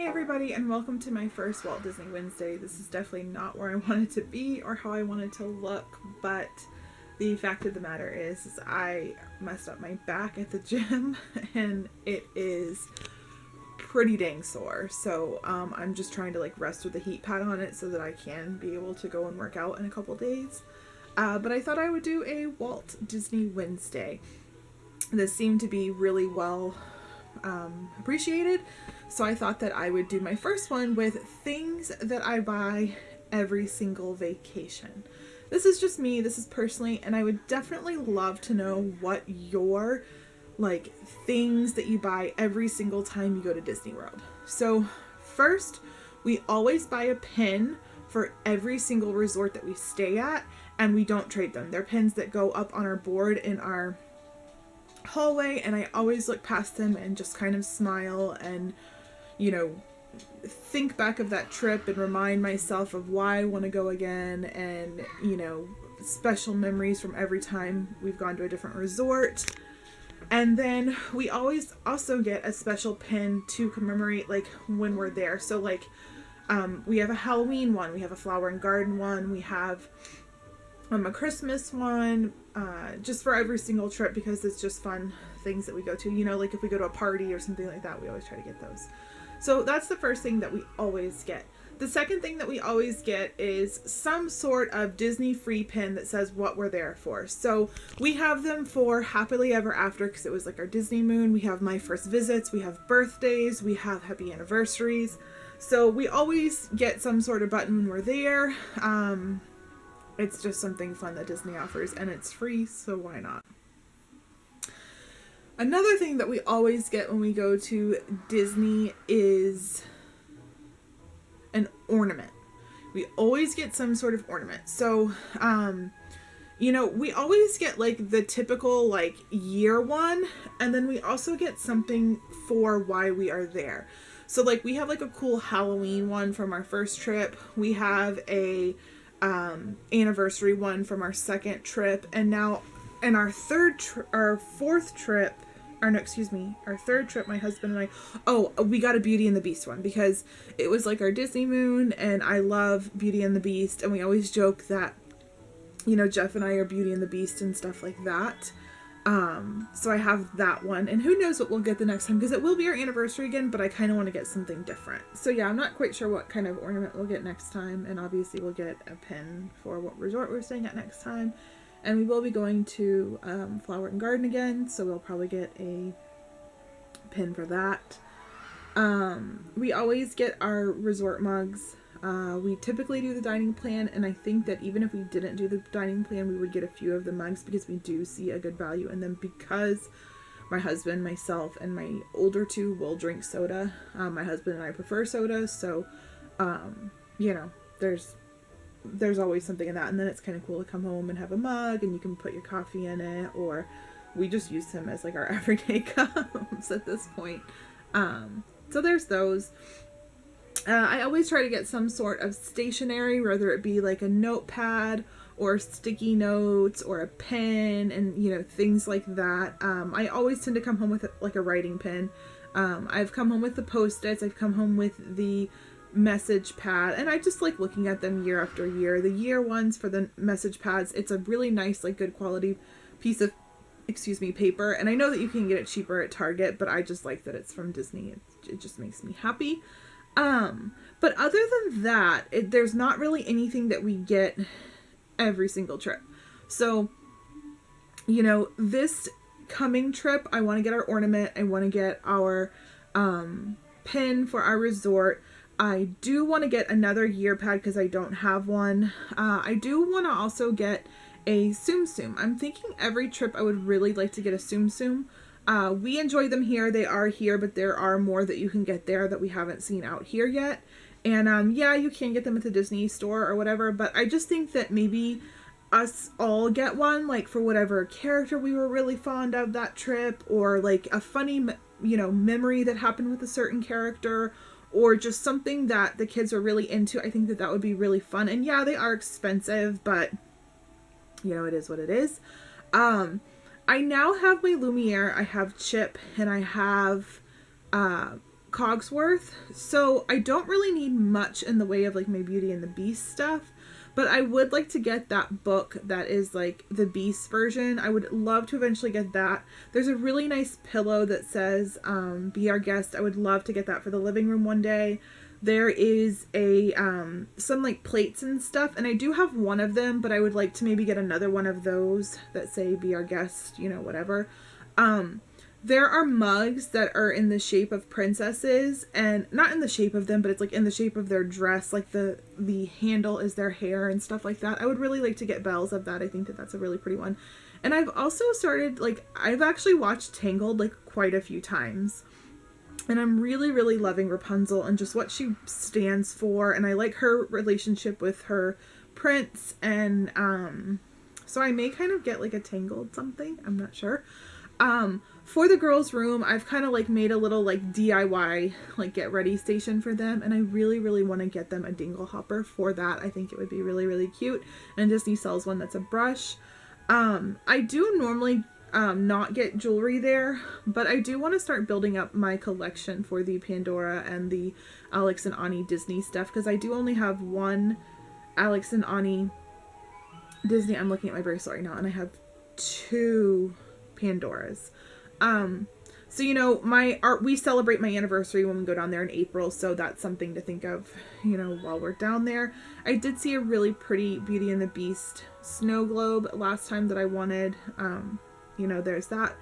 Hey everybody, and welcome to my first Walt Disney Wednesday. This is definitely not where I wanted to be or how I wanted to look, but the fact of the matter is I messed up my back at the gym and it is pretty dang sore. So I'm just trying to rest with a heat pad on it so that I can be able to go and work out in a couple days. But I thought I would do a Walt Disney Wednesday. This seemed to be really well appreciated, so I thought that I would do my first one with things that I buy every single vacation. This is just me, this is personally, and I would definitely love to know what your things that you buy every single time you go to Disney World. So first, we always buy a pin for every single resort that we stay at, and we don't trade them. They're pins that go up on our board in our hallway, and I always look past them and just kind of smile and, think back of that trip and remind myself of why I want to go again, and, special memories from every time we've gone to a different resort. And then we always also get a special pin to commemorate when we're there. So we have a Halloween one, we have a flower and garden one, we have a Christmas one, just for every single trip, because it's just fun things that we go to. If we go to a party or something like that, we always try to get those. So that's the first thing that we always get. The second thing that we always get is some sort of Disney free pin that says what we're there for. So we have them for Happily Ever After, because it was our Disney moon. We have My First Visits, we have birthdays, we have happy anniversaries. So we always get some sort of button when we're there. It's just something fun that Disney offers, and it's free, so why not? Another thing that we always get when we go to Disney is an ornament. We always get some sort of ornament. So, we always get the typical year one, and then we also get something for why we are there. So we have a cool Halloween one from our first trip. We have a anniversary one from our second trip, and now in our third trip, my husband and I, we got a Beauty and the Beast one, because it was our Disney moon, and I love Beauty and the Beast, and we always joke that, Jeff and I are Beauty and the Beast and stuff like that. So I have that one, and who knows what we'll get the next time, because it will be our anniversary again, but I kind of want to get something different. So yeah, I'm not quite sure what kind of ornament we'll get next time, and obviously we'll get a pin for what resort we're staying at next time, and we will be going to Flower and Garden again, so we'll probably get a pin for that. We always get our resort mugs. We typically do the dining plan, and I think that even if we didn't do the dining plan, we would get a few of the mugs, because we do see a good value in them, because my husband, myself, and my older two will drink soda. My husband and I prefer soda, so there's always something in that, and then it's kind of cool to come home and have a mug, and you can put your coffee in it, or we just use them as our everyday cups at this point. So there's those. I always try to get some sort of stationery, whether it be a notepad or sticky notes or a pen, and things like that. I always tend to come home with a writing pen. I've come home with the Post-its, I've come home with the message pad, and I just like looking at them year after year. The year ones for the message pads, it's a really nice good quality piece of paper, and I know that you can get it cheaper at Target, but I just like that it's from Disney. It just makes me happy. But other than that, there's not really anything that we get every single trip. So, this coming trip, I want to get our ornament. I want to get our pin for our resort. I do want to get another year pad, because I don't have one. I do want to also get a Tsum Tsum. I'm thinking every trip I would really like to get a Tsum Tsum. We enjoy them here. They are here, but there are more that you can get there that we haven't seen out here yet. And yeah, you can get them at the Disney store or whatever, but I just think that maybe us all get one, for whatever character we were really fond of that trip, or a funny, memory that happened with a certain character, or just something that the kids are really into. I think that would be really fun. And yeah, they are expensive, but it is what it is. I now have my Lumiere, I have Chip, and I have Cogsworth. So I don't really need much in the way of like my Beauty and the Beast stuff, but I would like to get that book that is like the Beast version. I would love to eventually get that. There's a really nice pillow that says Be Our Guest. I would love to get that for the living room one day. There is a some like plates and stuff, and I do have one of them, but I would like to maybe get another one of those that say Be Our Guest, you know, whatever. There are mugs that are in the shape of princesses, and not in the shape of them, but it's like in the shape of their dress, like the handle is their hair and stuff like that. I would really like to get bells of that. I think that that's a really pretty one. And I've also started, like, I've actually watched Tangled like quite a few times, and I'm really, really loving Rapunzel and just what she stands for, and I like her relationship with her prince, and so I may kind of get like a Tangled something, I'm not sure. For the girls' room, I've kind of like made a little like DIY like get ready station for them, and I really, really want to get them a dingle hopper for that. I think it would be really, really cute, and Disney sells one that's a brush. I do normally not get jewelry there, but I do want to start building up my collection for the Pandora and the Alex and Ani Disney stuff, because I do only have one Alex and Ani Disney. I'm looking at my bracelet right now, and I have 2 Pandoras. So, you know, we celebrate my anniversary when we go down there in April, so that's something to think of, you know, while we're down there. I did see a really pretty Beauty and the Beast snow globe last time that I wanted. You know, there's that.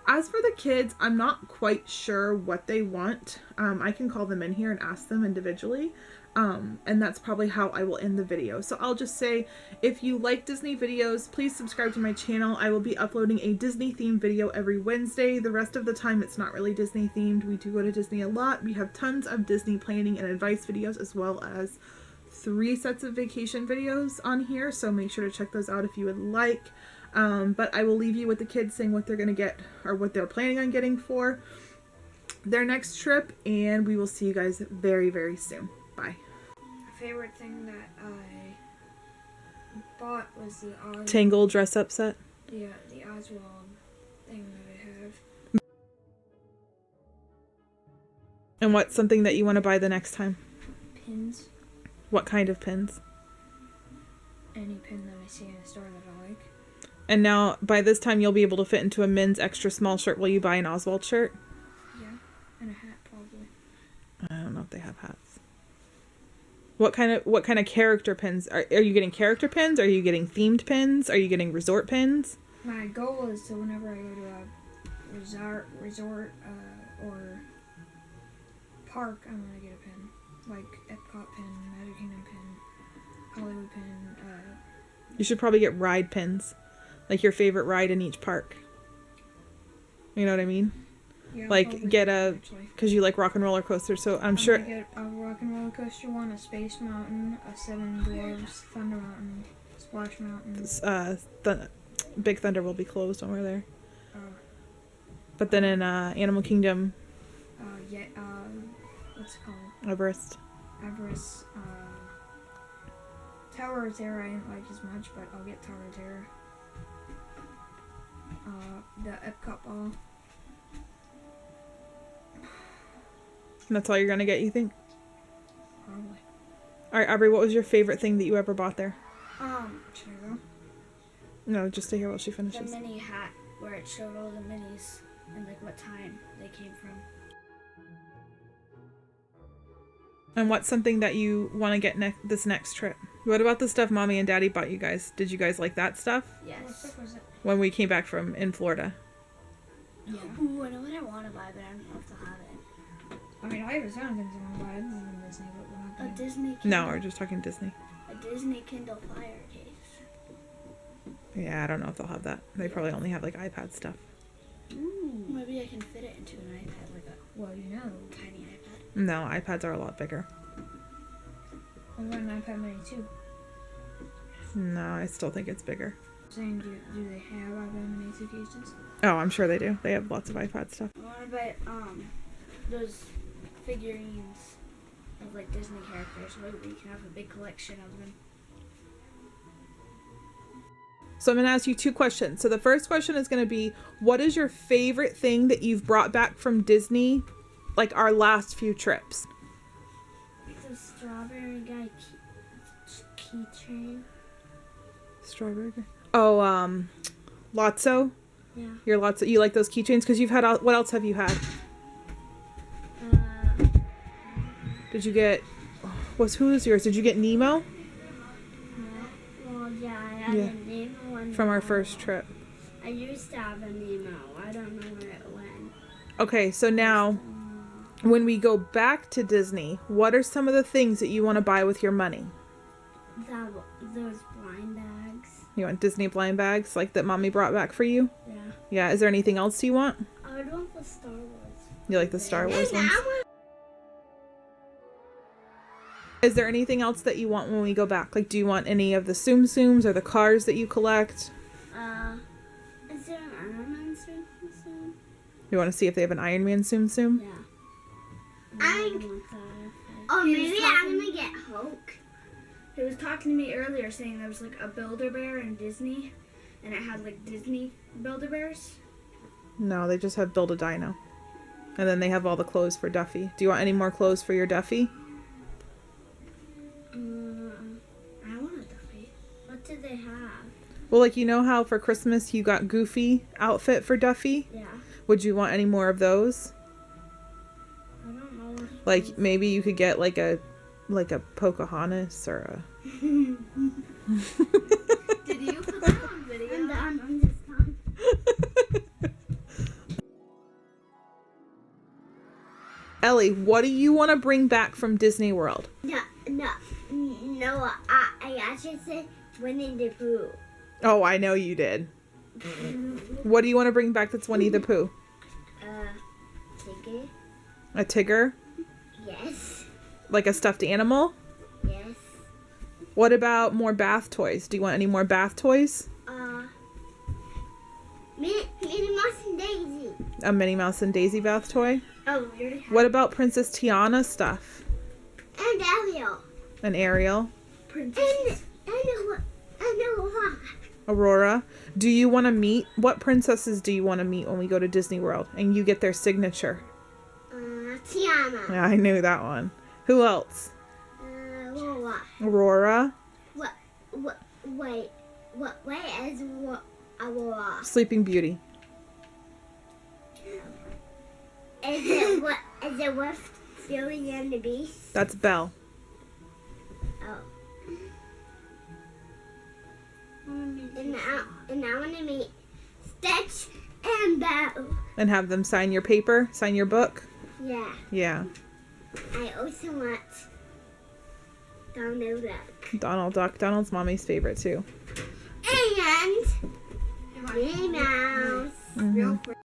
As for the kids, I'm not quite sure what they want. I can call them in here and ask them individually. And that's probably how I will end the video. So I'll just say, if you like Disney videos, please subscribe to my channel. I will be uploading a Disney themed video every Wednesday. The rest of the time, it's not really Disney themed. We do go to Disney a lot. We have tons of Disney planning and advice videos, as well as 3 sets of vacation videos on here. So make sure to check those out if you would like. But I will leave you with the kids saying what they're going to get, or what they're planning on getting for their next trip. And we will see you guys very, very soon. Bye. My favorite thing that I bought was the Tangled dress up set? Yeah, the Oswald thing that I have. And what's something that you want to buy the next time? Pins. What kind of pins? Any pin that I see in a store that I like. And now, by this time, you'll be able to fit into a men's extra small shirt. Will you buy an Oswald shirt? Yeah, and a hat probably. I don't know if they have hats. What kind of character pins? Are you getting character pins? Are you getting themed pins? Are you getting resort pins? My goal is to, whenever I go to a resort or park, I'm gonna get a pin. Like Epcot pin, Magic Kingdom pin, Hollywood pin. You should probably get ride pins. Like your favorite ride in each park. You know what I mean? Yeah, like get a, because you like Rock and Roller Coaster, so I'm sure. Gonna get a Rock and Roller Coaster one, a Space Mountain, a Seven Dwarfs, Thunder Mountain, Splash Mountain. Big Thunder will be closed when we're there. But then in Animal Kingdom. What's it called? Everest. Tower of Terror I didn't like as much, but I'll get Tower of Terror. The Epcot ball. And that's all you're gonna get, you think? Probably. Alright, Aubrey, what was your favorite thing that you ever bought there? Should I go? No, just to hear while she finishes. The mini hat where it showed all the minis and like what time they came from. And what's something that you want to get this next trip? What about the stuff Mommy and Daddy bought you guys? Did you guys like that stuff? Yes. What stuff was it? When we came back from in Florida. Yeah. Ooh, I know what I want to buy, but I don't know if they'll have it. I mean, I have a ton of things I want to buy. I don't know Disney, but we're not A going. Disney Kindle. No, we're just talking Disney. A Disney Kindle Fire case. Yeah, I don't know if they'll have that. They probably only have like iPad stuff. Ooh. Maybe I can fit it into an iPad, like a Well, you know. tiny iPad. No, iPads are a lot bigger. I've got an iPad mini too. No, I still think it's bigger. Saying, do they have iPad mini suitcases? Oh, I'm sure they do. They have lots of iPad stuff. I want to buy those figurines of like Disney characters, so that we can have a big collection of them. So I'm going to ask you 2 questions. So the first question is going to be, what is your favorite thing that you've brought back from Disney like our last few trips. The strawberry guy keychain. Strawberry. Oh, Lotso. Yeah. Your Lotso. You like those keychains because you've had. What else have you had? Did you get? Who was yours? Did you get Nemo? No. Well, yeah, I had a Nemo one From our first trip. I used to have a Nemo. I don't know where it went. Okay, so now, when we go back to Disney, what are some of the things that you want to buy with your money? Those blind bags. You want Disney blind bags like that Mommy brought back for you? Yeah. Yeah. Is there anything else you want? I would want the Star Wars. You like the Star Wars ones? Is there anything else that you want when we go back? Like, do you want any of the Tsum Tsums or the cars that you collect? Is there an Iron Man Tsum Tsum? You want to see if they have an Iron Man Tsum Tsum? Yeah. Maybe I'm gonna get Hulk. He was talking to me earlier saying there was like a Build-A-Bear in Disney, and it had like Disney Build-A-Bears. No, they just have Build a Dino. And then they have all the clothes for Duffy. Do you want any more clothes for your Duffy? I want a Duffy. What do they have? Well, like, you know how for Christmas you got Goofy outfit for Duffy? Yeah. Would you want any more of those? I don't know. Like, maybe you could get like a Pocahontas or a... Did you put that on video? I'm just done. Ellie, what do you want to bring back from Disney World? No, I actually said Winnie the Pooh. Oh, I know you did. What do you want to bring back that's Winnie the Pooh? Tigger. A Tigger? Yes. Like a stuffed animal? Yes. What about more bath toys? Do you want any more bath toys? Minnie Mouse and Daisy. A Minnie Mouse and Daisy bath toy? Oh, we already have. What about Princess Tiana stuff? And Ariel. An Ariel? Princess. And Aurora. Aurora? Do you want to meet? What princesses do you want to meet when we go to Disney World? And you get their signature. Tiana. Yeah, I knew that one. Who else? Aurora. Aurora? Wait is Aurora? Sleeping Beauty. Is it with Beauty and the Beast? That's Belle. Oh. And I want to meet Stitch and Belle. And have them sign your paper? Sign your book? Yeah. Yeah. I also want Donald Duck. Donald Duck. Donald's Mommy's favorite too. And Minnie Mouse. Mhm.